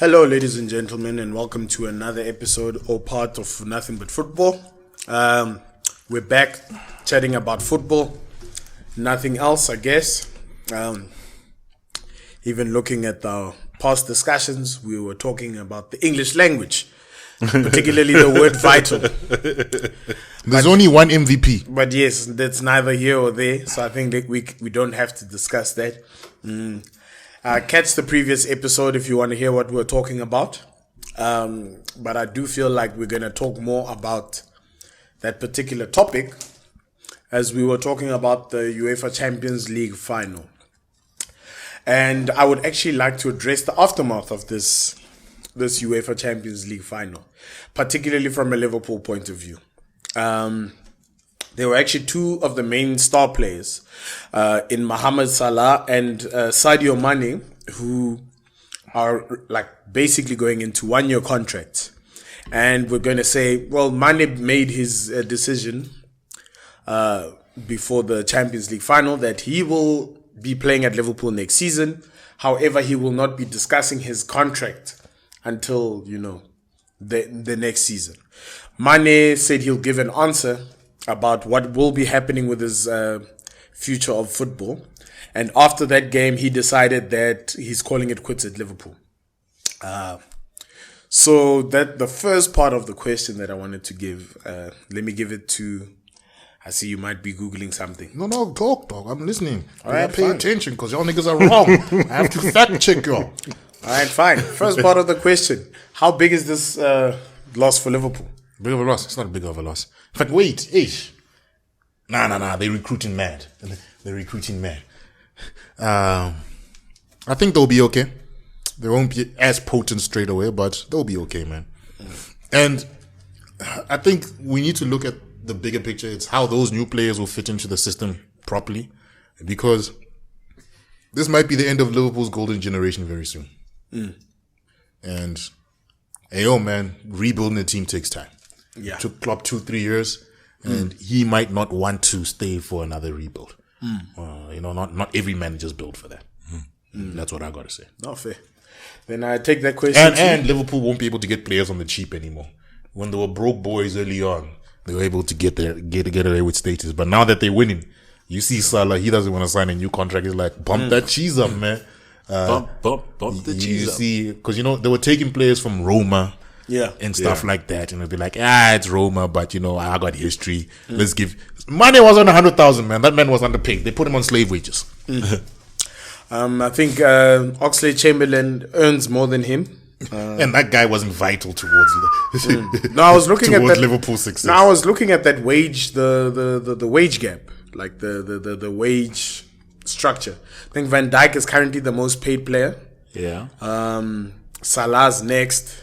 Hello, ladies and gentlemen, and welcome to another episode or part of Nothing But Football. We're back chatting about football, nothing else, I guess. Even looking at our past discussions, we were talking about the English language, particularly the word vital. There's only one MVP. But yes, that's neither here or there, so I think that we don't have to discuss that. Catch the previous episode if you want to hear what we're talking about. But I do feel like we're going to talk more about that particular topic as we were talking about the UEFA Champions League Final. And I would actually like to address the aftermath of this UEFA Champions League Final, particularly from a Liverpool point of view. There were actually two of the main star players in Mohamed Salah and Sadio Mane, who are like basically going into 1-year contracts. And we're going to say, well, Mane made his decision before the Champions League Final that he will be playing at Liverpool next season. However, he will not be discussing his contract until, the next season. Mane said he'll give an answer about what will be happening with his future of football. And after that game, he decided that he's calling it quits at Liverpool. So that the first part of the question that I wanted to give, let me give it to, I see you might be Googling something. No, talk, dog. I'm listening. All right, pay attention because y'all niggas are wrong. I have to fact check y'all. All right, fine. First part of the question. How big is this loss for Liverpool? Big of a loss. It's not big of a loss. In fact, wait. Nah. They're recruiting mad. I think they'll be okay. They won't be as potent straight away, but they'll be okay, man. And I think we need to look at the bigger picture. It's how those new players will fit into the system properly, because this might be the end of Liverpool's golden generation very soon. And man, rebuilding a team takes time. Yeah. Took Klopp 2-3 years, and he might not want to stay for another rebuild. Not every manager's built for that. That's what I got to say. Not fair. Then I take that question. And Liverpool won't be able to get players on the cheap anymore. When they were broke boys early on, they were able to get away with status. But now that they're winning, you see Salah, he doesn't want to sign a new contract. He's like, bump that cheese up, man. Bump the cheese up. You see, because, they were taking players from Roma. Yeah. And stuff like that. And they'll be like, it's Roma, but, I got history. Let's give... Mane was on 100,000, man. That man was underpaid. They put him on slave wages. I think Oxlade-Chamberlain earns more than him. And that guy wasn't vital towards No, I was looking at that Liverpool's success. No, I was looking at that wage, the wage gap, like the wage structure. I think Van Dijk is currently the most paid player. Yeah. Salah's next.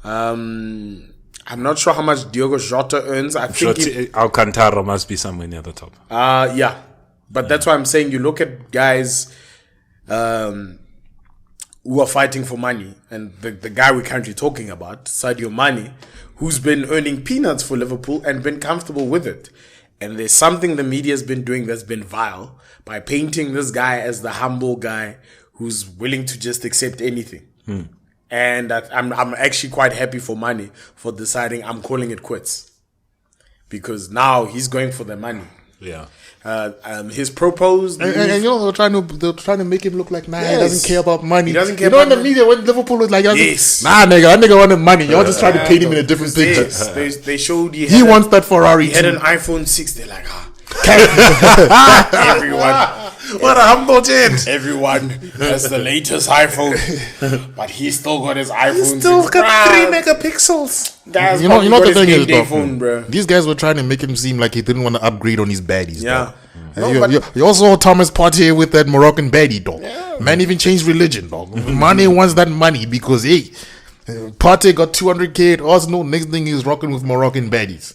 I'm not sure how much Diogo Jota earns. I think Alcantara must be somewhere near the top. Yeah. But that's why I'm saying you look at guys who are fighting for money, and the guy we're currently talking about, Sadio Mane, who's been earning peanuts for Liverpool and been comfortable with it. And there's something the media's been doing that's been vile by painting this guy as the humble guy who's willing to just accept anything. And I'm actually quite happy for Mane for deciding I'm calling it quits, because now he's going for the money. Yeah. His proposed and they're trying to make him look like he doesn't care about money. He doesn't care in the media when Liverpool was like, yes, that nigga wanted money. Y'all just trying to paint him in a different picture. Yes. They showed he wants that Ferrari. He had an iPhone 6. They're like, everyone. What a humble gent. Everyone has the latest iPhone, but he still got his iPhone. He's still got 3 megapixels. Guys, you know what the thing is, phone, bro. These guys were trying to make him seem like he didn't want to upgrade on his baddies. Yeah. You also saw Thomas Partey with that Moroccan baddie, dog. Yeah. Man even changed religion, dog. Mane wants that money because, Partey got 200k at Arsenal. Next thing he's rocking with Moroccan baddies.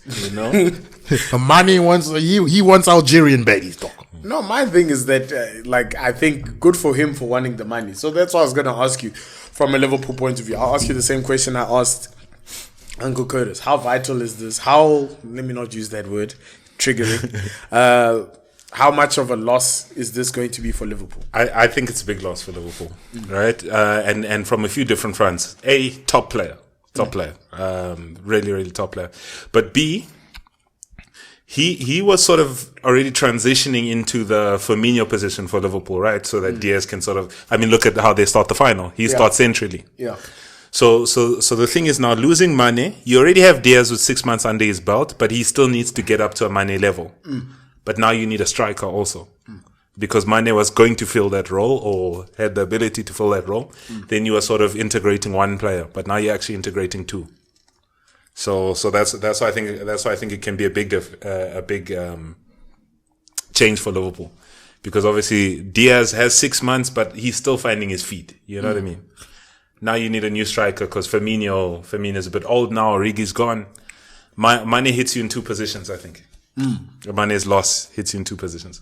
Mane wants he wants Algerian baddies, dog. No, my thing is that, I think good for him for wanting the money. So that's what I was going to ask you from a Liverpool point of view. I'll ask you the same question I asked Uncle Curtis. How vital is this? Let me not use that word, triggering. how much of a loss is this going to be for Liverpool? I think it's a big loss for Liverpool, right? And from a few different fronts. A, top player, really, really top player. But B, he was sort of already transitioning into the Firmino position for Liverpool, right? So that Diaz can sort of, look at how they start the final. He starts centrally. Yeah. So the thing is now losing Mane, you already have Diaz with 6 months under his belt, but he still needs to get up to a Mane level. But now you need a striker also. Because Mane was going to fill that role or had the ability to fill that role. Then you are sort of integrating one player, but now you're actually integrating two. So that's why I think it can be a big change for Liverpool. Because obviously Diaz has 6 months, but he's still finding his feet. You know what I mean? Now you need a new striker because Firmino's a bit old now. Origi's gone. Mane hits you in two positions, I think. Mane's loss hits you in two positions.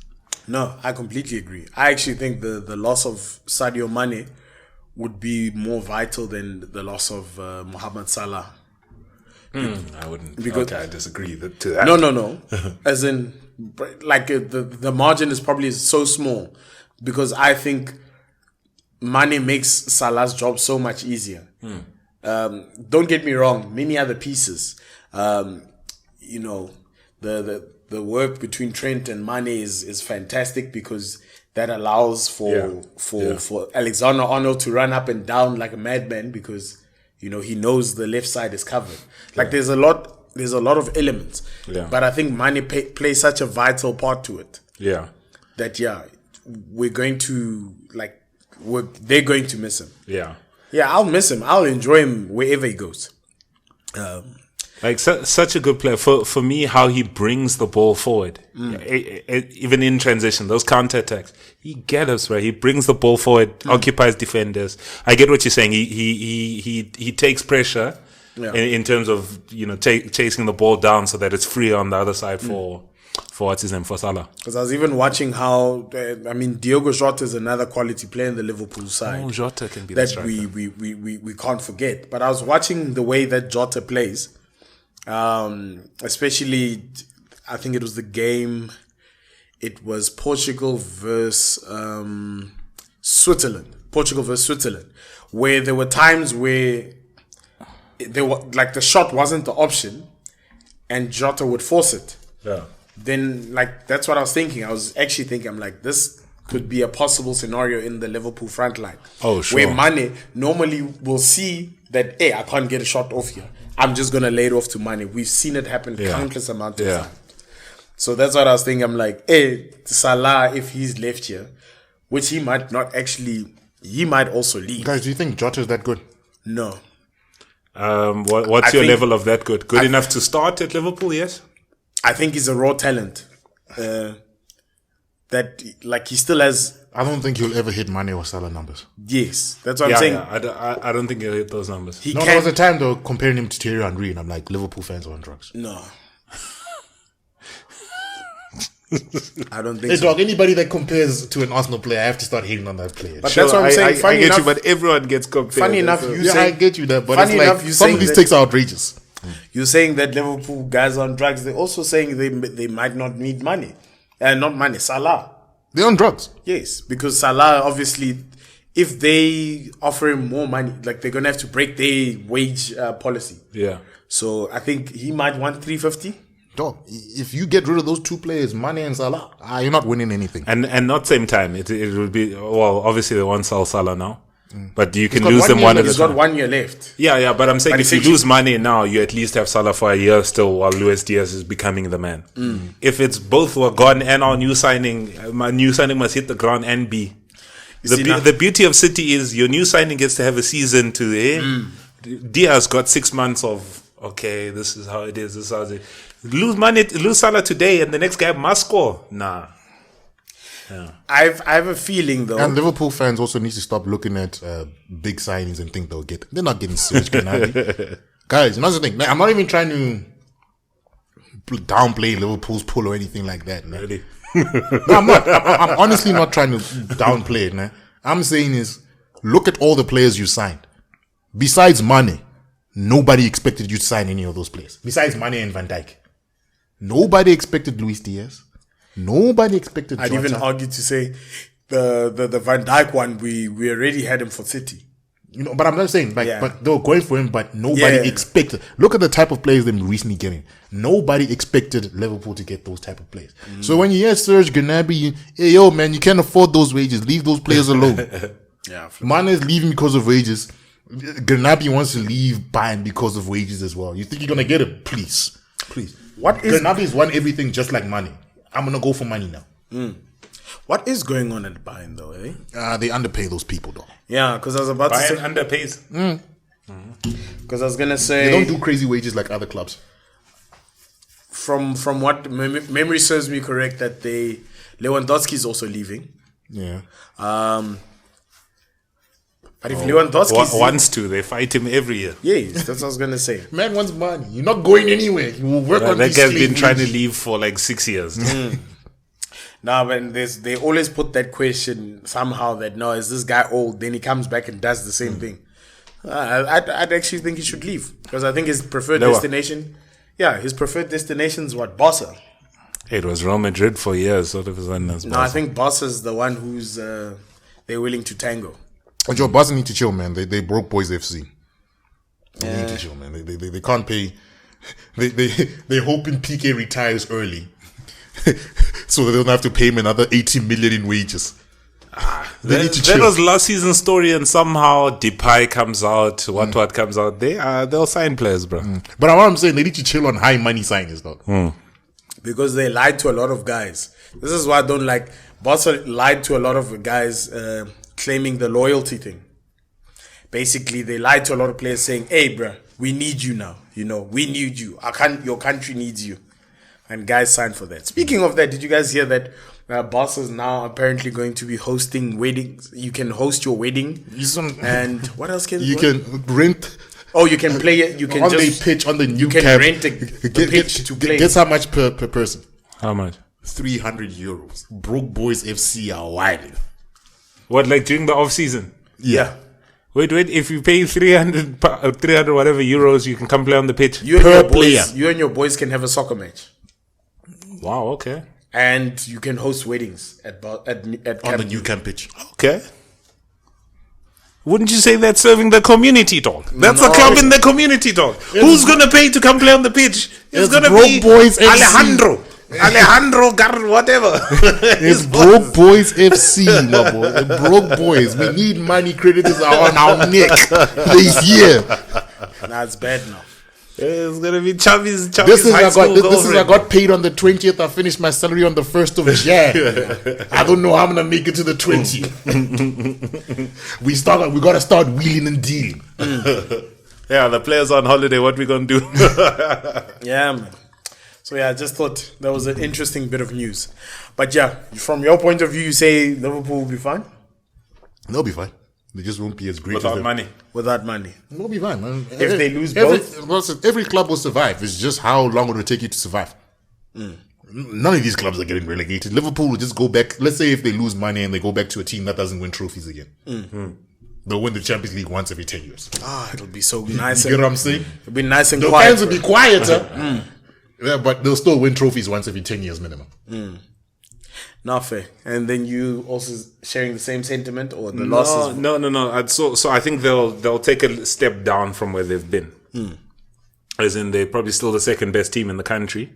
No, I completely agree. I actually think the loss of Sadio Mane would be more vital than the loss of Mohamed Salah. I wouldn't. Okay, I disagree to that. No. As in, like the margin is probably so small because I think Mane makes Salah's job so much easier. Don't get me wrong. Many other pieces, the work between Trent and Mane is fantastic because that allows for Alexander-Arnold to run up and down like a madman because he knows the left side is covered. Like there's a lot of elements, but I think Mane plays such a vital part to it. Yeah, that we're going to they're going to miss him. Yeah, I'll miss him. I'll enjoy him wherever he goes. Such a good player. For me, how he brings the ball forward, even in transition, those counter-attacks, he gets right. He brings the ball forward, occupies defenders. I get what you're saying. He takes pressure in terms of chasing the ball down so that it's free on the other side for what's his name, for Salah. Because I was even watching how Diogo Jota is another quality player in the Liverpool side. Oh, Jota can be that we can't forget. But I was watching the way that Jota plays. Especially, I think it was the game. It was Portugal versus Switzerland. Portugal versus Switzerland, where there were times where the shot wasn't the option, and Jota would force it. Yeah. Then that's what I was thinking. I was actually thinking, this could be a possible scenario in the Liverpool front line. Oh, sure. Where Mane normally will see that, hey, I can't get a shot off here. I'm just going to lay it off to Mane. We've seen it happen countless amounts of times. So that's what I was thinking. I'm like, hey, Salah, if he's left here, which he might not actually, he might also leave. Guys, do you think Jota is that good? No. What's your level of that good? Good enough to start at Liverpool, yes? I think he's a raw talent. That he still has. I don't think he'll ever hit Mane or Salah numbers. Yes, that's what I'm saying. I don't think he'll hit those numbers. There was a time though comparing him to Thierry Henry, and I'm like, Liverpool fans are on drugs. No. I don't think hey, so. Dog, anybody that compares to an Arsenal player, I have to start hating on that player. But that's what I'm saying. I get you, but everyone gets compared. Funny enough, I get you that, but it's like some of these takes are outrageous. You're saying that Liverpool guys are on drugs. They're also saying they might not need money. Not money, Salah. They're on drugs. Yes, because Salah, obviously, if they offer him more money, they're going to have to break their wage policy. Yeah. So I think he might want 350. Dog, if you get rid of those two players, Mane and Salah, you're not winning anything. And not same time. It would be, obviously they won't sell Salah now. But you can lose them one at a time. He's got 1 year left. Yeah, but I'm saying if you lose money now, you at least have Salah for a year still while Luis Diaz is becoming the man. If it's both were gone and our new signing must hit the ground and be. The beauty of City is your new signing gets to have a season to Diaz got 6 months of, okay, this is how it is, this is how it is. Lose Salah today and the next guy must score. Nah. Yeah. I have a feeling though. And Liverpool fans also need to stop looking at big signings and think they'll get. They're not getting Serge Gnabry. Guys, another thing. I'm not even trying to downplay Liverpool's pull or anything like that. Man. Really? No, I'm not. I'm honestly not trying to downplay it. Man. I'm saying is, look at all the players you signed. Besides Mane, nobody expected you to sign any of those players. Besides Mane and Van Dijk. Nobody expected Luis Diaz. Nobody expected I'd Jota. even argue to say the Van Dijk one, we already had him for City. You know, but I'm not saying like, Yeah. but they were going for him, but nobody Yeah. expected. Look at the type of players they're recently getting. Nobody expected Liverpool to get those type of players. So when you hear Serge Gnabry, hey yo man, you can't afford those wages. Leave those players alone. Yeah. Mane is leaving because of wages. Gnabry wants to leave Bayern because of wages as well. You think you're gonna get it? Please. What is Gnabry's won everything just like money. I'm gonna go for money now. what is going on at Bayern though? Eh? They underpay those people though. Yeah, because I was about to Bayern say. underpays. Because I was gonna say. They don't do crazy wages like other clubs. From what memory serves me correct, that Lewandowski is also leaving. Yeah. But if Lewandowski Wants to, they fight him every year. yes, that's what I was gonna say. Man wants money. You're not going anywhere. You will work on That these guy's been slave trying to wages. leave for like 6 years. Now, but they always put that question somehow that no, is this guy old? Then he comes back and does the same thing. I'd actually think he should leave because I think his preferred Never. destination. Yeah, his preferred destination is what, Barca. It was Real Madrid for years, sort of a sudden as No, I think Barca is the one who's they're willing to tango. But Joe, Barca need to chill, man. They broke boys FC. They need to chill, man. They can't pay. They're hoping PK retires early, so they don't have to pay him another 80 million in wages. They need to That chill. was last season's story, and somehow Depay comes out, what comes out. They'll sign players, bro. But what I'm saying, they need to chill on high money signings, though. Because they lied to a lot of guys. This is why I don't like. Barca lied to a lot of guys claiming the loyalty thing. Basically, they lied to a lot of players saying, hey, bruh, we need you now. You know, we need you. Your country needs you. And guys signed for that. Speaking of that, did you guys hear that Barca is now apparently going to be hosting weddings? You can host your wedding. And what else can You can rent Oh, you can play it. You can on just the pitch on the new you can camp. rent the pitch to play. Guess how much per person? How much? 300 euros. Broke Boys FC are wilding. What, like during the off season? Yeah. Wait. If you pay 300 whatever euros, you can come play on the pitch. You and Per your boys, player. you and your boys can have a soccer match, Wow. Okay. and you can host weddings at On camp. the new camp pitch. Okay. Wouldn't you say that's serving the community, dog? That's No. a club in the community, dog. Who's gonna pay to come play on the pitch? It's It's gonna Broke be Boys FC. Alejandro whatever. It's Broke Boys FC, my boy. The Broke Boys. We need money. Creditors are on our neck this year. Nah, it's bad now. It's gonna be Chavi's This is high I school got. This is I girlfriend. got paid on the 20th. I finished my salary on the 1st of Jan. I don't know how I'm gonna make it to the 20th. We gotta start wheeling and dealing. Yeah, the players on holiday. What we gonna do? Yeah, man. So yeah, I just thought that was an interesting bit of news. But yeah, from your point of view, you say Liverpool will be fine They'll be fine. They just won't be as great as Without them. money. without money. They'll be fine, man. If they lose both? every club will survive. It's just how long will it take you to survive. None of these clubs are getting relegated. Liverpool will just go back. Let's say if they lose money and they go back to a team that doesn't win trophies again. They'll win the Champions League once every 10 years. It'll be so nice. You get what I'm saying? It'll be nice and The quiet. fans will be quieter. Yeah, but they'll still win trophies once every 10 years minimum. Not fair. And then you also sharing the same sentiment or the losses? No. So I think they'll take a step down from where they've been. As in, they're probably still the second best team in the country,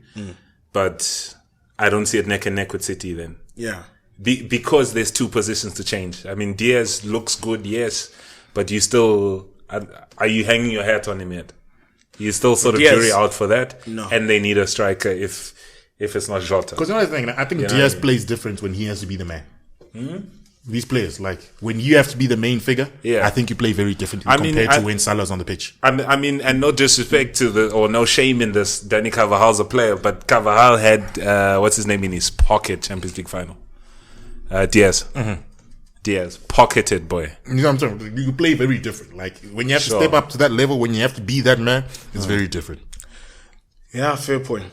but I don't see it neck and neck with City then. Yeah. Because there's two positions to change. I mean, Diaz looks good, yes, but you still are you hanging your hat on him yet? You still sort of Diaz. jury out for that, No. and they need a striker if it's not Jota. Because another thing, I think know Diaz what I mean? plays different when he has to be the man. These players, like when you have to be the main figure, Yeah. I think you play very differently I mean, compared to when Salah's on the pitch. I mean, and no disrespect to or no shame in this. Danny Carvajal's a player, but Carvajal had what's his name in his pocket Champions League final. Diaz. Diaz pocketed, boy. You know what I'm saying? You play very different. Like when you have Sure. to step up to that level, when you have to be that man, it's very different. Yeah, fair point.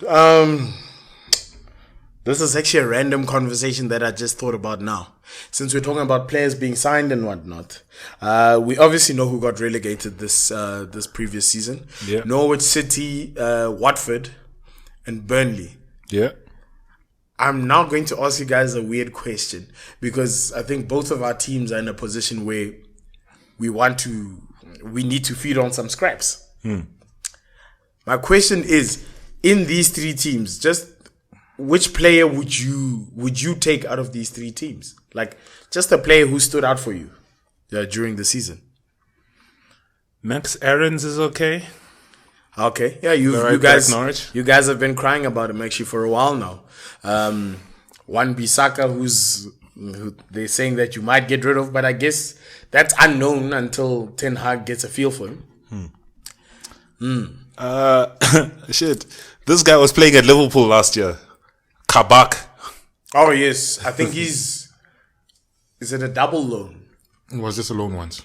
This is actually a random conversation that I just thought about now. Since we're talking about players being signed and whatnot, we obviously know who got relegated this previous season. Yeah. Norwich City, Watford, and Burnley. Yeah. I'm now going to ask you guys a weird question because I think both of our teams are in a position where we need to feed on some scraps. My question is, in these three teams, just which player would you take out of these three teams? Like, just a player who stood out for you during the season. Max Aarons is okay. Okay, yeah, you guys have been crying about him actually for a while now. One Bissaka, who they're saying that you might get rid of, but I guess that's unknown until Ten Hag gets a feel for him. Shit, this guy was playing at Liverpool last year. Kabak. Oh yes, I think is it a double loan? It was just a loan once.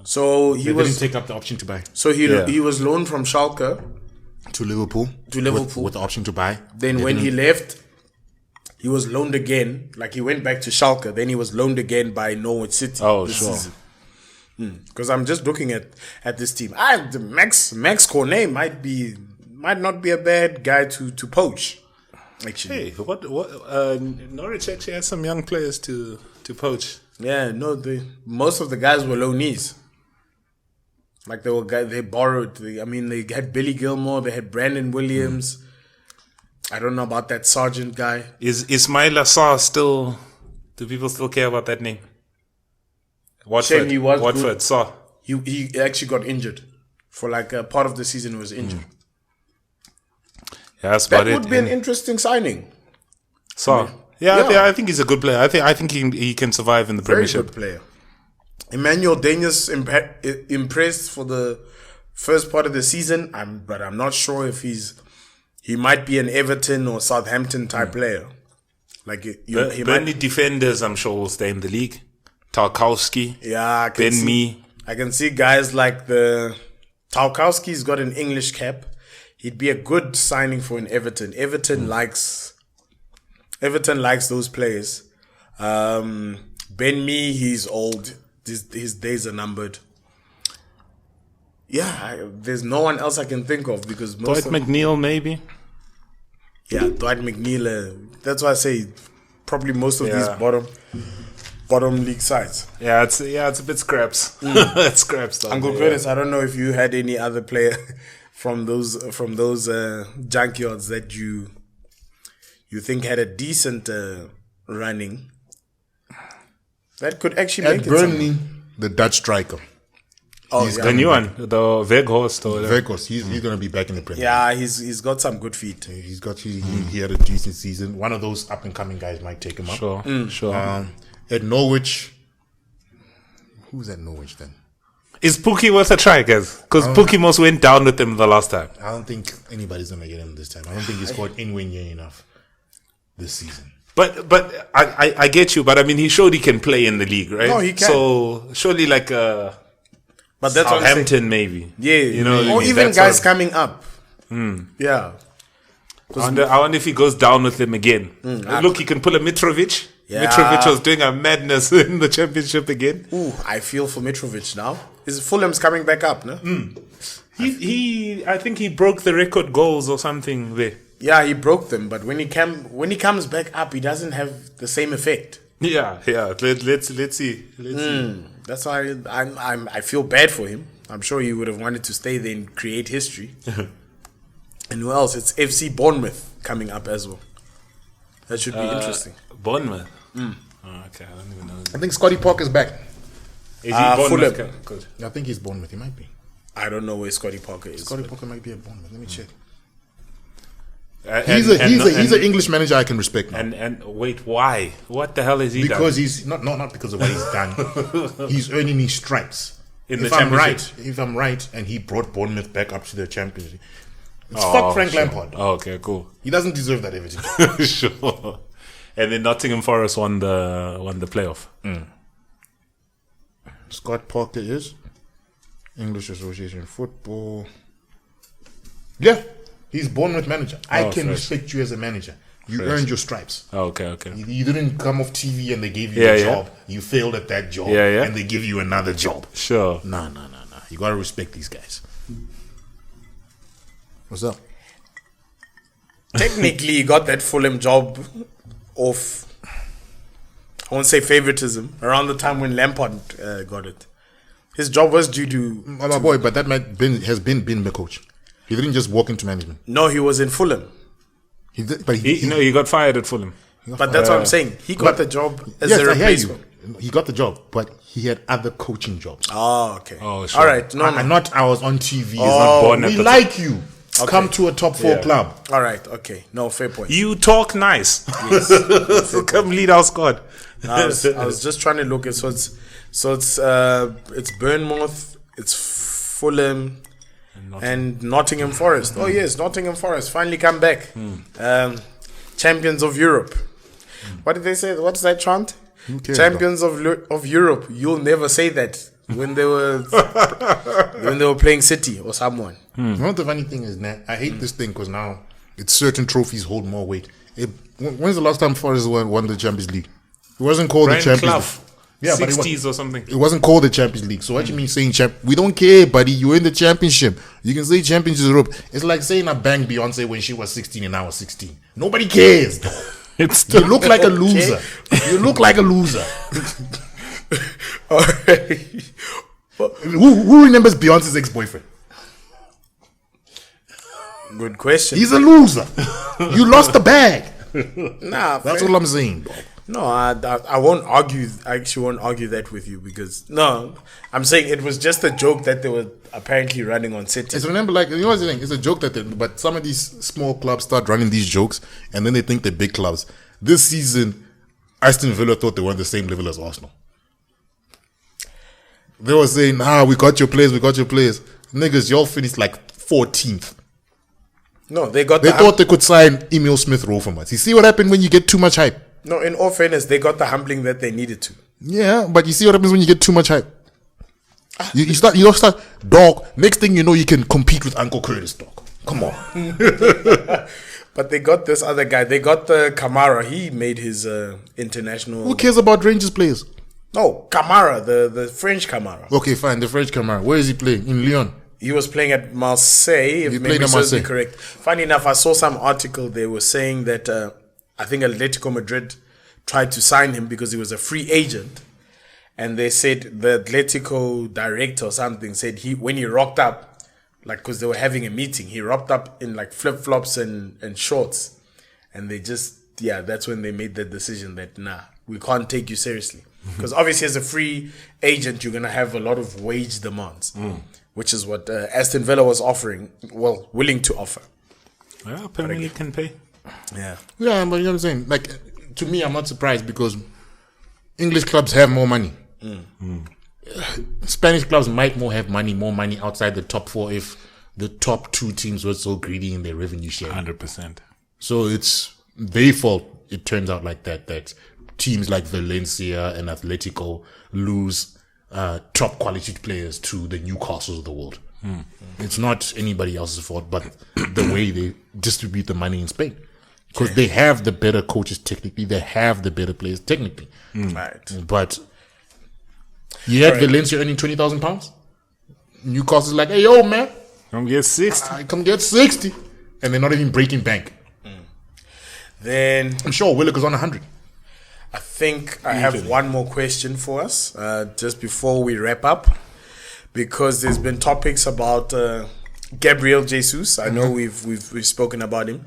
So he didn't take up the option to buy. So he was loaned from Schalke to Liverpool. With the option to buy. Then when he left, he was loaned again. Like he went back to Schalke. Then he was loaned again by Norwich City. Oh, this sure. season. Because I'm just looking at this team. The Max Cornet might not be a bad guy to poach. Actually, Hey, what? Norwich actually had some young players to poach. yeah, no, most of the guys were loanees. Like they borrowed. They had Billy Gilmore. They had Brandon Williams. I don't know about that Sargent guy. Is Ismail Assar still? Do people still care about that name? Watford. Shame he was Watford. good. Saw. He actually got injured for like a part of the season. He was injured. Yeah, that's That about it. would be an interesting signing. Saw. Yeah, I think he's a good player. I think he can survive in the Very Premiership. good player. Emmanuel Daniels impressed for the first part of the season, but I'm not sure if he might be an Everton or Southampton type player. Like he Burnley defenders, I'm sure, will stay in the league. Tarkowski. Yeah, I can see guys like the Tarkowski's got an English cap. He'd be a good signing for an Everton. Everton likes those players. Ben Mee, he's old. His days are numbered. Yeah, there's no one else I can think of because Dwight McNeil, maybe. Yeah, Dwight McNeil. That's why I say probably most of these bottom league sides. Yeah, it's a bit scraps. It's scraps. Though. Uncle Curtis, I don't know if you had any other player from those junkyards that you think had a decent running that could actually make At it. Burnley, the Dutch striker. Oh, He's yeah. The new one, the Weghorst. Vegas, he's going to be back in the Premier League. Yeah, he's got some good feet. He had a decent season. One of those up and coming guys might take him up. Sure. At Norwich, who's at Norwich then? Is Pookie worth a try, guys? Because Pookie most went down with him the last time. I don't think anybody's going to get him this time. I don't think he scored anywhere near enough this season. But I get you. But I mean, he showed he can play in the league, right? No, he can. So surely like But that's what I'm saying. Southampton, maybe. Yeah, you know, what I or mean? even That's guys what- coming up. Yeah, I wonder if he goes down with them again. Look, he can pull a Mitrovic. Yeah. Mitrovic was doing a madness in the championship again. Ooh, I feel for Mitrovic now. Fulham's coming back up, no? I think he broke the record goals or something there. Yeah, he broke them, but when he comes back up, he doesn't have the same effect. Yeah. Let's see. See. That's why I feel bad for him. I'm sure he would have wanted to stay there and create history. And who else? It's FC Bournemouth coming up as well. That should be interesting. Bournemouth. Oh, okay, I don't even know. I think Scotty Parker's back. Is he Bournemouth? Fulham. Good. I think he's Bournemouth. He might be. I don't know where Scotty Parker is. Scotty but- Parker might be at Bournemouth. Let me check. And- He's an English manager I can respect now. And wait, why? What the hell is he Because done? he's not because of what he's done. He's earning his stripes. In the if I'm championship. right, and he brought Bournemouth back up to the championship, it's Oh, fuck Frank sure. Lampard. Oh, okay, cool. He doesn't deserve that Everton. Sure. And then Nottingham Forest won the playoff. Scott Parker is English Association Football. Yeah, he's Bournemouth manager. I can fresh. respect you as a manager. You earned your stripes. Oh, okay. You didn't come off TV and they gave you Yeah, a yeah. job. You failed at that job, Yeah. and they give you another job. Sure. No. You gotta respect these guys. What's up? Technically, he got that Fulham job off, I won't say favoritism, around the time when Lampard got it. His job was due to... My boy, but that has been the coach. He didn't just walk into management. No, he was in Fulham. He got fired at Fulham. But that's what I'm saying. He got the job as a replacement. He got the job, but he had other coaching jobs. Oh, okay. Oh, sure. All right. No. I was on TV. Born We like you. Okay. Come to a top 4 club. All right. Okay. No, fair point. You talk nice. Yes. Come lead our squad. I was just trying to look at it's Bournemouth, it's Fulham, and Nottingham Forest. Oh yes, Nottingham Forest finally come back. Champions of Europe. What did they say? What's that chant? Champions of Europe. You'll never say that when they were playing City or someone. You know what the funny thing is, I hate this thing because now it's certain trophies hold more weight. When's the last time Forest won the Champions League? It wasn't called the Champions League. Yeah, 60s or something. It wasn't called the Champions League. So what you mean saying we don't care, buddy. You're in the championship. You can say Champions Europe. It's like saying I banged Beyonce when she was 16 and I was 16. Nobody cares. You look like a loser. You look like a loser. All right. Who remembers Beyonce's ex-boyfriend? Good question. He's a loser. You lost the bag. Nah, that's all I'm saying, dog. No, I won't argue. I actually won't argue that with you because I'm saying it was just a joke that they were apparently running on City. It's remember, like, you know what I'm saying? It's a joke but some of these small clubs start running these jokes and then they think they're big clubs. This season, Aston Villa thought they were on the same level as Arsenal. They were saying, we got your players. Niggas, y'all finished like 14th. No, they thought they could sign Emil Smith Rowe from us. You see what happened when you get too much hype? No, in all fairness, they got the humbling that they needed to. Yeah, but you see what happens when you get too much hype? You start, dog. Next thing you know, you can compete with Uncle Curtis, dog. Come on. But they got this other guy. They got the Kamara. He made his international. Who cares about Rangers players? No, Kamara, the French Kamara. Okay, fine. The French Kamara. Where is he playing? In Lyon. He was playing at Marseille, if memory serves me correct. Funny enough, I saw some article. They were saying that I think Atletico Madrid tried to sign him because he was a free agent. And they said the Atletico director or something said when he rocked up, like, because they were having a meeting, he rocked up in like flip-flops and shorts. And they just, that's when they made the decision that, we can't take you seriously. Because obviously as a free agent, you're going to have a lot of wage demands. Which is what Aston Villa was willing to offer. Well, Premier League can pay. Yeah. Yeah, but you know what I'm saying? Like, to me, I'm not surprised because English clubs have more money. Spanish clubs might have more money outside the top 4 if the top 2 teams were so greedy in their revenue share. 100%. So it's their fault, it turns out like that teams like Valencia and Atletico lose top quality players to the Newcastles of the world. It's not anybody else's fault, but the way they distribute the money in Spain. Because they have the better coaches technically, they have the better players technically. Right. But you had Valencia earning £20,000. Newcastle's like, hey, yo, man. Come get 60. Come get 60. And they're not even breaking bank. Then I'm sure Willock is on 100. I think I have one more question for us just before we wrap up, because there's been topics about Gabriel Jesus. I know we've spoken about him.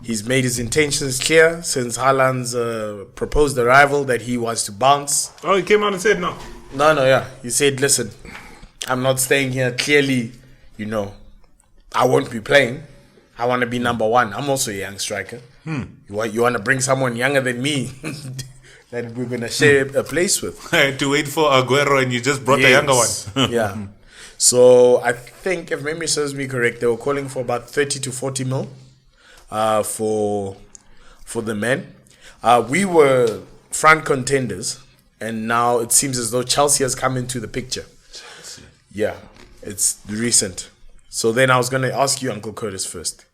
He's made his intentions clear since Haaland's proposed arrival that he wants to bounce. Oh, he came out and said no. No. He said, listen, I'm not staying here. Clearly, I won't be playing. I want to be number 1. I'm also a young striker. You want to bring someone younger than me that we're going to share a place with. I had to wait for Aguero and you just brought the younger one. Yeah. So I think, if memory serves me correct, they were calling for about 30 to 40 mil for the men. We were front contenders, and now it seems as though Chelsea has come into the picture. Chelsea. Yeah, it's recent. So then I was going to ask you, Uncle Curtis, first.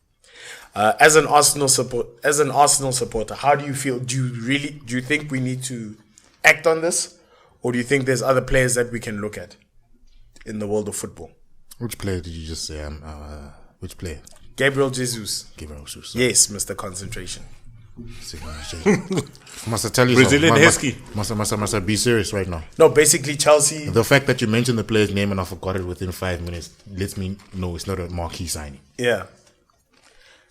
As an Arsenal supporter, how do you feel? Do you think we need to act on this, or do you think there's other players that we can look at in the world of football? Which player did you just say? Which player? Gabriel Jesus. Gabriel Jesus. Yes, Mr. Concentration. Must tell you Brazilian something. Heskey. Must be serious right now. No, basically Chelsea. The fact that you mentioned the player's name and I forgot it within 5 minutes lets me know it's not a marquee signing. Yeah.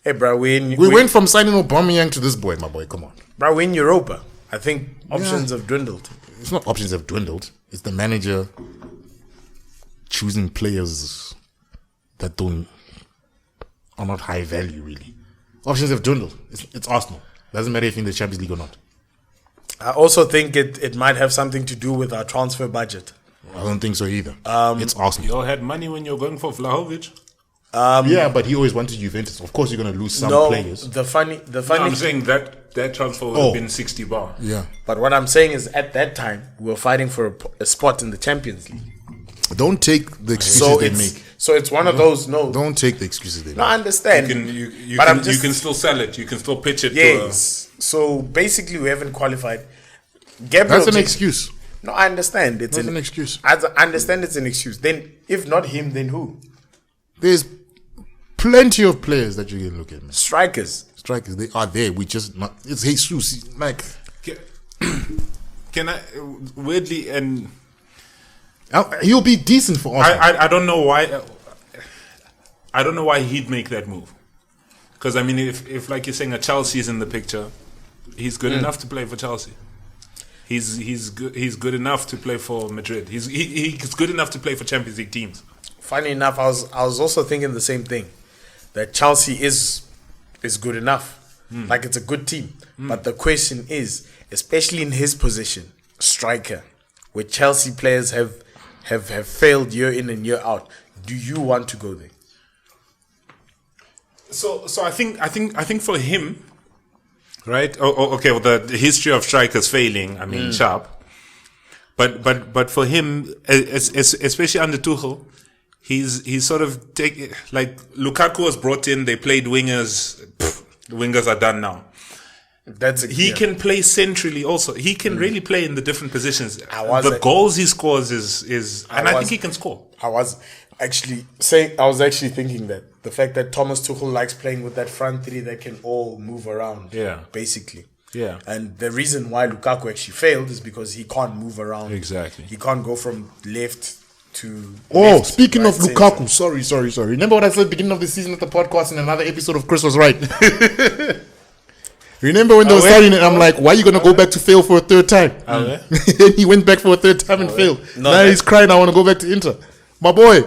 Hey, bro, we went from signing Aubameyang to this boy, my boy. Come on. Bro, we're in Europa. I think options have dwindled. It's not options have dwindled. It's the manager choosing players that are not high value, really. Options have dwindled. It's Arsenal. Doesn't matter if in the Champions League or not. I also think it might have something to do with our transfer budget. I don't think so either. It's Arsenal. You all had money when you're going for Vlahovic. Yeah, but he always wanted Juventus. Of course, you're going to lose some players. The funny. No, I'm saying that transfer would have been 60 bar. Yeah. But what I'm saying is, at that time, we were fighting for a spot in the Champions League. Don't take the excuses they make. So it's one of those. No, don't take the excuses they make. No, I understand. You can still sell it. You can still pitch it. Yes. So basically, we haven't qualified. Gabriel. That's an excuse. No, I understand. It's an excuse. I understand it's an excuse. Then, if not him, then who? There's plenty of players that you can look at, man. Strikers, they are there. We just not. It's Jesus. Like, can I weirdly and he'll be decent for us. I don't know why. I don't know why he'd make that move. Because I mean, if like you're saying, a Chelsea's in the picture, he's good enough to play for Chelsea. He's good enough to play for Madrid. He's good enough to play for Champions League teams. Funny enough, I was also thinking the same thing, that Chelsea is good enough. Like, it's a good team. But the question is, especially in his position, striker, where Chelsea players have failed year in and year out, do you want to go there? So I think for him, right? Okay. Well, the history of strikers failing, I mean, sharp. But for him, especially under Tuchel, he's sort of like Lukaku was brought in. They played wingers. The wingers are done now. He can play centrally also. He can really play in the different positions. Goals he scores is I think he can score. I was actually thinking that the fact that Thomas Tuchel likes playing with that front three that can all move around. Yeah. Basically. Yeah. And the reason why Lukaku actually failed is because he can't move around. Exactly. He can't go from left to speaking of Lukaku, sorry. Remember what I said at the beginning of the season at the podcast in another episode of Chris Was Right? Remember when they were starting it, I'm like, why are you going to go back to fail for a third time? Then he went back for a third time and failed. Now he's crying, I want to go back to Inter. My boy,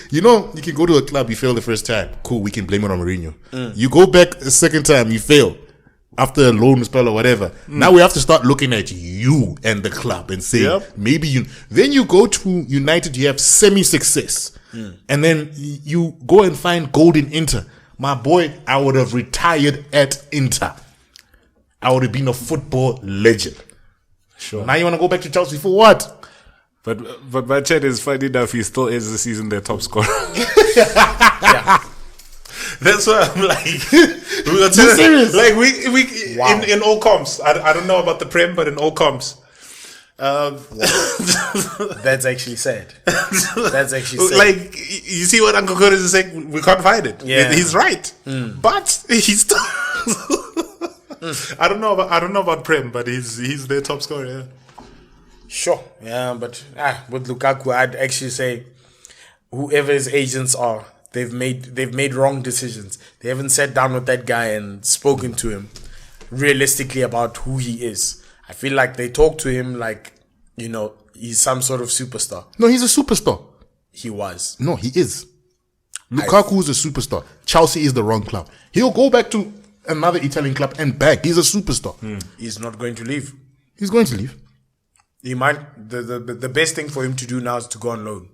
you can go to a club, you fail the first time. Cool, we can blame it on Mourinho. You go back a second time, you fail. After a loan spell or whatever. Now we have to start looking at you and the club and say, maybe you... Then you go to United, you have semi-success. And then you go and find gold in Inter. My boy, I would have retired at Inter. I would have been a football legend. Sure. Now you want to go back to Chelsea for what? But Bachet is funny enough. He still is the season their top scorer. Yeah. That's why I'm like, serious? Like we wow. in all comps. I don't know about the Prem, but in all comps. That's actually sad. That's actually sad. Like, you see what Uncle Curtis is saying? We can't find it. Yeah. He's right. But he's still I don't know about Prem, but he's their top scorer. Yeah. Sure. Yeah, but with Lukaku, I'd actually say whoever his agents are, they've made wrong decisions. They haven't sat down with that guy and spoken to him realistically about who he is. I feel like they talk to him like, he's some sort of superstar. No, he's a superstar. He was. No, he is. Lukaku is a superstar. Chelsea is the wrong club. He'll go back to another Italian club and back. He's a superstar. He's not going to leave. He's going to leave. He might. The best thing for him to do now is to go on loan.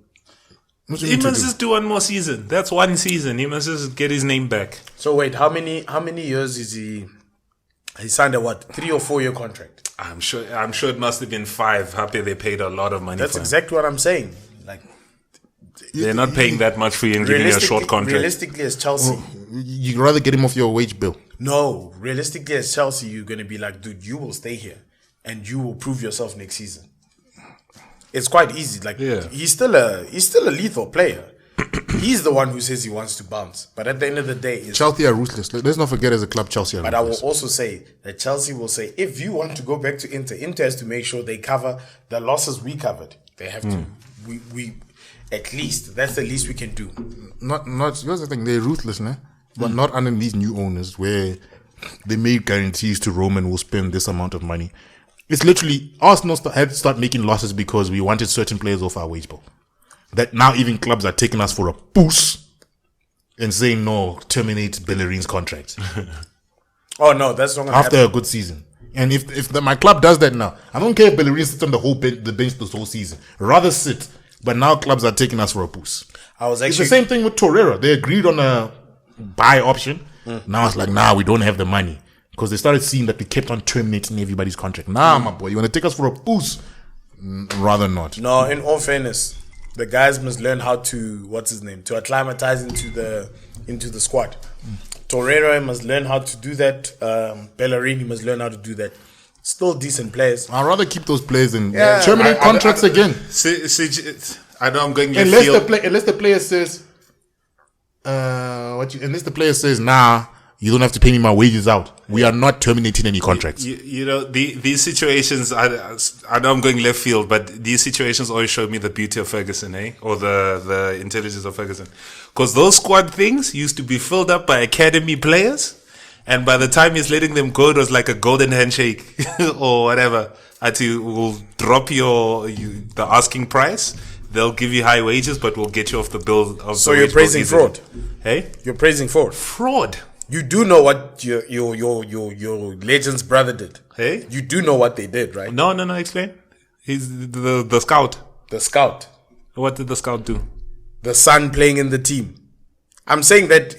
He must just do one more season. That's one season. He must just get his name back. So wait, how many years is he? He signed a 3 or 4 year contract. I'm sure it must have been 5. Happy they paid a lot of money. That's for exactly what I'm saying. Like, they're not paying that much for you and giving you a short contract. Realistically, as Chelsea, you'd rather get him off your wage bill. No, realistically, as Chelsea, you're gonna be like, dude, you will stay here and you will prove yourself next season. It's quite easy. Like, he's still a lethal player. He's the one who says he wants to bounce. But at the end of the day, Chelsea are ruthless. Let's not forget as a club, Chelsea are but ruthless. I will also say that Chelsea will say, if you want to go back to Inter has to make sure they cover the losses we covered. They have to. We at least, that's the least we can do. Not. Here's the thing: they're ruthless, né? But not under these new owners where they made guarantees to Roman will spend this amount of money. It's literally Arsenal had to start making losses because we wanted certain players off our wage bill. That now even clubs are taking us for a boost and saying no, terminate Bellerin's contract. Oh no, that's not gonna after happen. a good season. And if my club does that now, I don't care if Bellerin sits on the bench this whole season. Rather sit. But now clubs are taking us for a boost. It's the same thing with Torreira. They agreed on a buy option. Now it's like, we don't have the money. Because they started seeing that we kept on terminating everybody's contract. My boy, you want to take us for a boost? Rather not. No, in all fairness, the guys must learn how to to acclimatize into the squad. Torreira must learn how to do that. Bellerin must learn how to do that. Still decent players. I'd rather keep those players and terminate contracts again. I know I'm going to unless the player says, unless the player says, you don't have to pay me my wages out. We are not terminating any contracts. You know, these situations, I know I'm going left field, but these situations always show me the beauty of Ferguson, or the intelligence of Ferguson. Because those squad things used to be filled up by academy players, and by the time he's letting them go, it was like a golden handshake or whatever. We'll drop the asking price. They'll give you high wages, but we'll get you off the bill. So you're praising fraud? Hey? You're praising fraud? Fraud. You do know what your legend's brother did. Hey? You do know what they did, right? No, explain. He's the scout. The scout. What did the scout do? The son playing in the team. I'm saying that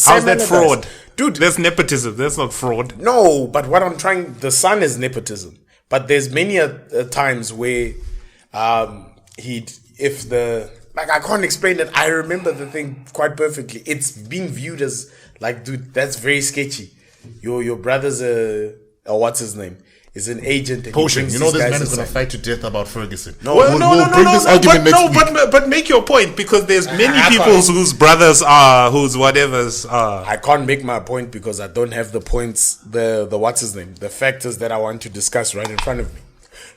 how's that fraud? Dude. That's nepotism. That's not fraud. No, but the son is nepotism. But there's many times where I can't explain it. I remember the thing quite perfectly. It's being viewed as like, dude, that's very sketchy. Your brother's what's his name? Is an agent. Potion. You know this man is going to fight to death about Ferguson. But make your point, because there's many people whose brothers are, whose whatevers are. I can't make my point because I don't have the points, the what's his name, the factors that I want to discuss right in front of me.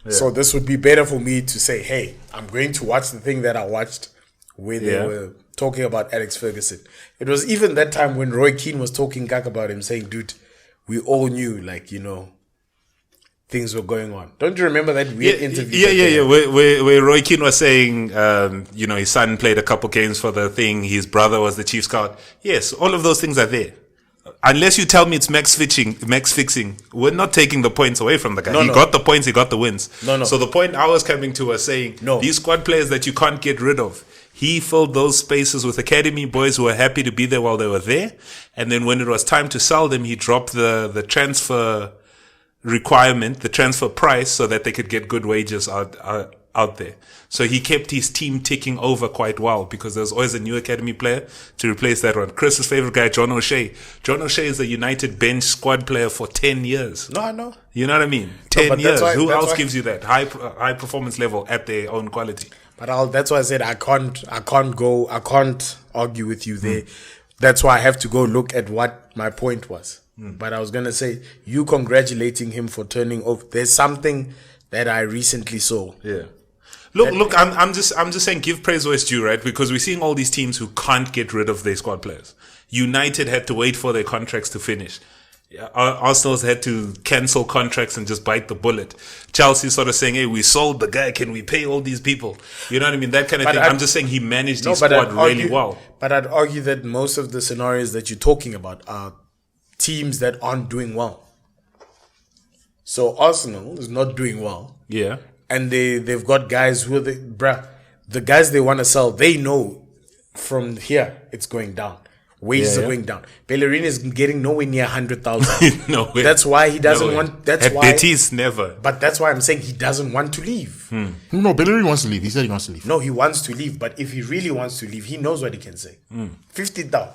Yeah. So this would be better for me to say, hey, I'm going to watch the thing that I watched where they were talking about Alex Ferguson. It was even that time when Roy Keane was talking gack about him, saying, dude, we all knew, things were going on. Don't you remember that weird interview? Yeah. Where Roy Keane was saying, his son played a couple games for the thing. His brother was the chief scout. Yes, all of those things are there. Unless you tell me it's max fixing, we're not taking the points away from the guy. He got the points, he got the wins. So the point I was coming to was saying, these squad players that you can't get rid of, he filled those spaces with academy boys who were happy to be there while they were there. And then when it was time to sell them, he dropped the transfer requirement, the transfer price, so that they could get good wages out there. So he kept his team ticking over quite well, because there's always a new academy player to replace that one. Chris's favorite guy, John O'Shea. John O'Shea is a United bench squad player for 10 years. No, I know. You know what I mean? 10 years. Who else gives you that high performance level at their own quality? But that's why I said I can't argue with you there. That's why I have to go look at what my point was. But I was gonna say, you congratulating him for turning over. There's something that I recently saw. Yeah. Look. I'm just saying, give praise where it's due, right? Because we're seeing all these teams who can't get rid of their squad players. United had to wait for their contracts to finish. Arsenal's had to cancel contracts and just bite the bullet. Chelsea sort of saying, hey, we sold the guy, can we pay all these people? You know what I mean? That kind of thing. I'm just saying he managed his squad really well. But I'd argue that most of the scenarios that you're talking about are teams that aren't doing well. So Arsenal is not doing well. Yeah. And they've got guys who the guys they want to sell, they know from here it's going down. Wages are going down. Bellerin is getting nowhere near 100,000. No way. That's why he doesn't want. That's why Betis never. But that's why I'm saying he doesn't want to leave. No, Bellerin wants to leave. He said he wants to leave. No, he wants to leave. But if he really wants to leave, he knows what he can say. 50,000.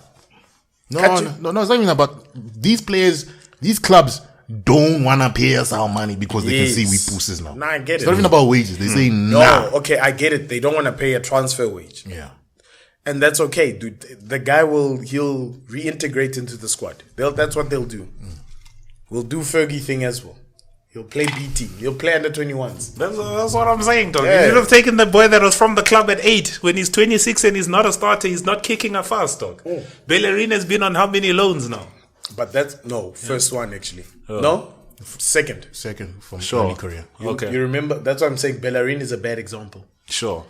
No, it's not even about these players. These clubs don't want to pay us our money because they can see we pussies now. Nah, I get it. It's not even about wages. They say no. Okay, I get it. They don't want to pay a transfer wage. Yeah. And that's okay, dude. The guy he'll reintegrate into the squad. That's what they'll do. We'll do Fergie thing as well. He'll play B team. He'll play under 21s. That's what I'm saying, dog. Yeah. You should have taken the boy that was from the club at 8 when he's 26 and he's not a starter. He's not kicking a fast, dog. Bellerin has been on how many loans now? But that's first one actually. No, second from Sure. early career. Okay. You remember? That's why I'm saying Bellerin is a bad example. Sure.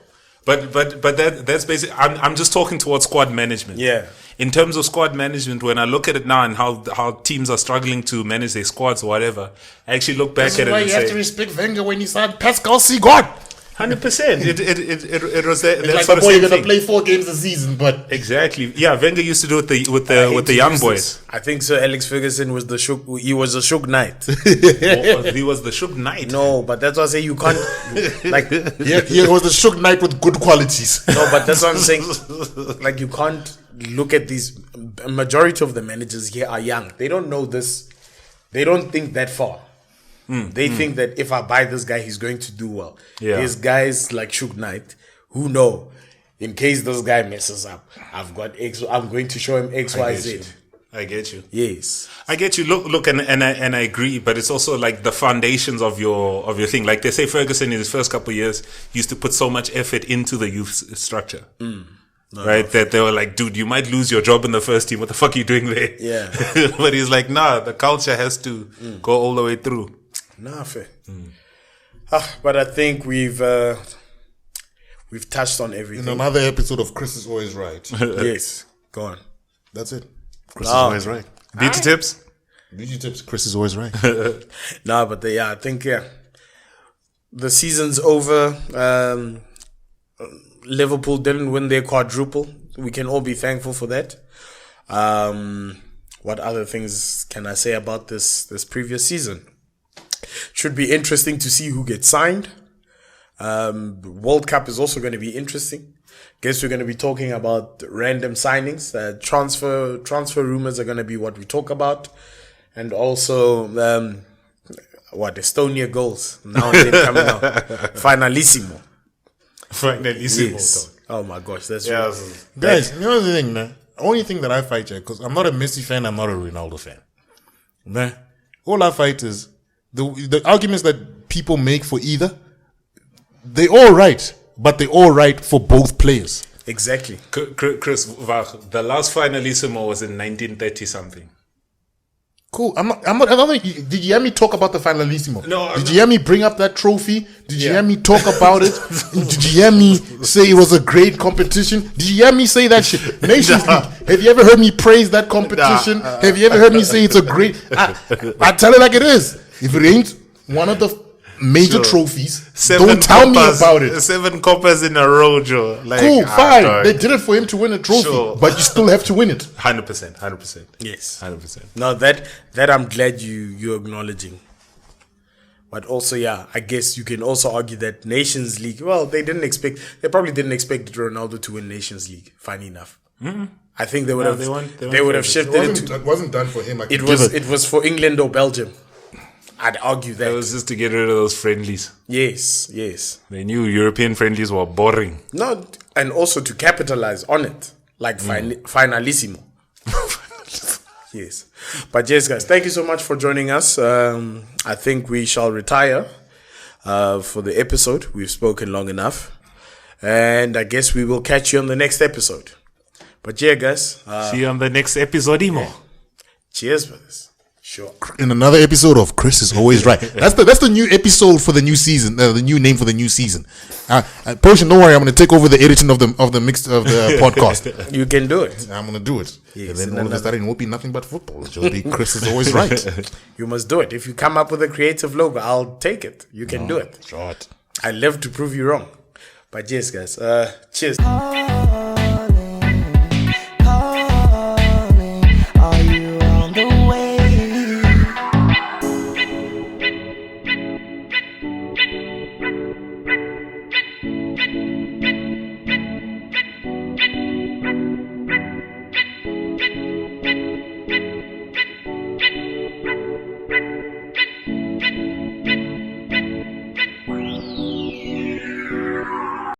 But that's basically. I'm just talking towards squad management. Yeah. In terms of squad management, when I look at it now and how teams are struggling to manage their squads or whatever, I actually look back at it and say, respect Wenger when he signed Pascal Sigon. 100%. It was that It's like, sort of boy, same you're gonna thing. play 4 games a season, but Exactly. Yeah, Wenger used to do it with I hate the to young use boys. this. I think Sir Alex Ferguson was he was a shook knight. He was the Shub Knight. No, but that's why I say you can't like he was the shook knight with good qualities. no, but that's what I'm saying. Like you can't look at these. A majority of the managers here are young. They don't know this. They don't think that far. They think that if I buy this guy, he's going to do well. Yeah. There's guys like Shug Knight who know, in case this guy messes up, I've got X. I'm going to show him X, Y, Z. I get you. Yes. I get you. Look, and I agree. But it's also like the foundations of your thing. Like they say, Ferguson in his first couple of years used to put so much effort into the youth structure. Right, that they were like, dude, you might lose your job in the first team. What the fuck are you doing there? Yeah. But he's like, nah, the culture has to go all the way through. Nah, fair. But I think we've touched on In everything. another episode of Chris is Always Right. Yes. Go on. That's it. Chris Ah. is always right. Beauty tips. Beauty tips. Chris is always right. No, but I think the season's over. Liverpool didn't win their quadruple. We can all be thankful for that. What other things can I say about this previous season? Should be interesting to see who gets signed. World Cup is also going to be interesting. Guess we're going to be talking about random signings. Transfer rumors are going to be what we talk about, and also Estonia goals now and then coming out. Finalissimo. Yes. Oh my gosh, that's Yeah. Guys, you know the thing, man? Only thing that I fight here, because I'm not a Messi fan, I'm not a Ronaldo fan. Man, all I fight is the arguments that people make for either. They all right, but they all right for both players. exactly. Chris, the last finalissimo was in 1930 something. Cool. I don't think. Did you hear me talk about the finalissimo? No, Did you hear me bring up that trophy? Did you hear me talk about it? Did you hear me say it was a great competition? Did you hear me say that shit? Nations League. Have you ever heard me praise that competition? Have you ever heard me say it's a great? I tell it like it is. If it ain't one of the major trophies, don't tell me about it. 7 coppers in a row, Joe. Like, Cool, fine. dog. They did it for him to win a trophy, Sure. but you still have to win it. 100%. Yes. 100%. No, that I'm glad you're acknowledging. But also, I guess you can also argue that Nations League. Well, they probably didn't expect Ronaldo to win Nations League. Funny enough, I think they would have. They would have shifted it to. It wasn't done for him. It was for England or Belgium. I'd argue that. It was just to get rid of those friendlies. Yes. They knew European friendlies were boring. No, and also to capitalize on it, like finalissimo. Yes. But yes, guys, thank you so much for joining us. I think we shall retire for the episode. We've spoken long enough. And I guess we will catch you on the next episode. But yeah, guys. See you on the next episode, Imo. Cheers, brothers. Sure. In another episode of Chris is Always Right. That's the new episode for the new season. The new name for the new season. Potion, don't worry. I'm going to take over the editing of the mix of the podcast. You can do it. I'm going to do it. Yes, and then all of a sudden it won't be nothing but football. It'll just be Chris is Always Right. You must do it. If you come up with a creative logo, I'll take it. You can do it. Short. I live to prove you wrong. But yes, guys. Cheers.